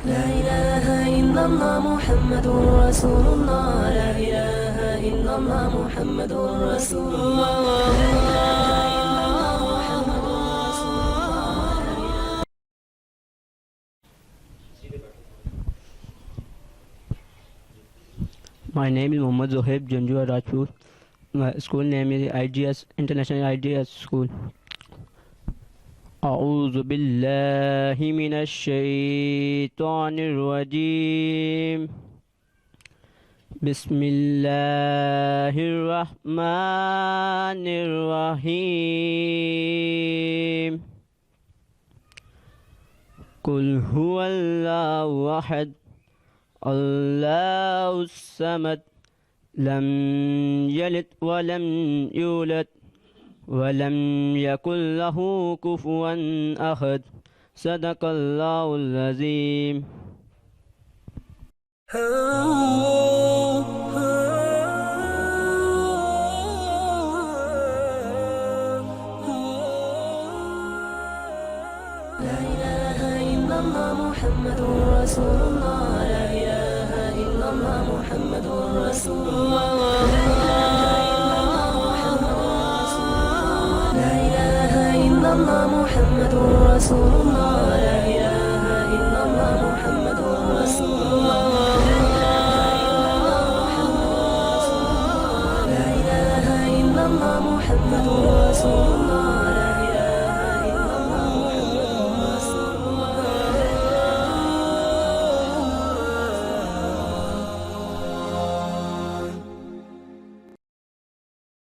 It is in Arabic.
لا إله إلا الله محمد رسول الله. لا إله إلا الله محمد رسول الله. My name is Mohammad Zohaib Janjua Rajput. My school name is IGS International IGS School. أعوذ بالله من الشيطان الرجيم. بسم الله الرحمن الرحيم. قل هو الله أحد الله الصمد لم يلد ولم يولد ولم يكن له كفوا أحد. صدق الله العظيم. لا إله إلا الله محمد رسول الله. لا إله إلا الله محمد رسول الله. لا إله إلا الله محمد رسول الله. لا إله إلا الله محمد رسول الله. لا إله إلا الله محمد رسول الله.